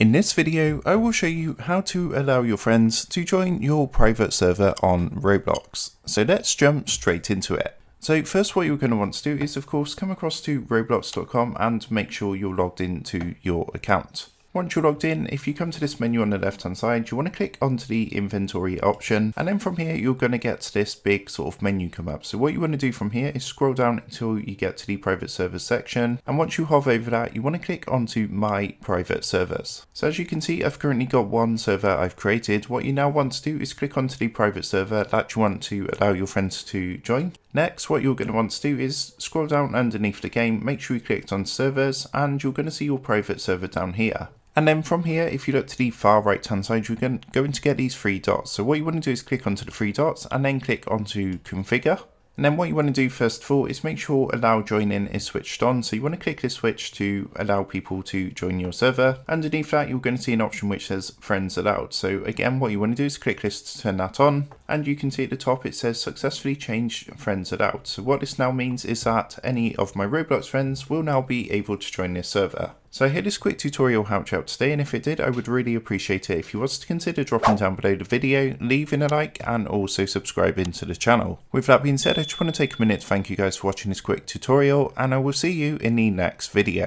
In this video, I will show you how to allow your friends to join your private server on Roblox. So let's jump straight into it. So first, what you're going to want to do is, of course, come across to roblox.com and make sure you're logged into your account. Once you're logged in, if you come to this menu on the left hand side, you want to click onto the inventory option, and then from here you're going to get this big sort of menu come up. So what you want to do from here is scroll down until you get to the private servers section, and once you hover over that, you want to click onto my private servers. So as you can see, I've currently got one server I've created. What you now want to do is click onto the private server that you want to allow your friends to join. Next, what you're going to want to do is scroll down underneath the game, make sure you clicked on servers, and you're going to see your private server down here. And then from here, if you look to the far right hand side, you're going to get these three dots. So what you want to do is click onto the three dots and then click onto configure. And then what you want to do first of all is make sure allow join-in is switched on. So you want to click this switch to allow people to join your server. Underneath that, you're going to see an option which says friends allowed. So again, what you want to do is click this to turn that on. And you can see at the top it says successfully changed friends allowed. So what this now means is that any of my Roblox friends will now be able to join this server. So I hope this quick tutorial helped you out today, and if it did, I would really appreciate it if you was to consider dropping down below the video, leaving a like, and also subscribing to the channel. With that being said, I just want to take a minute to thank you guys for watching this quick tutorial, and I will see you in the next video.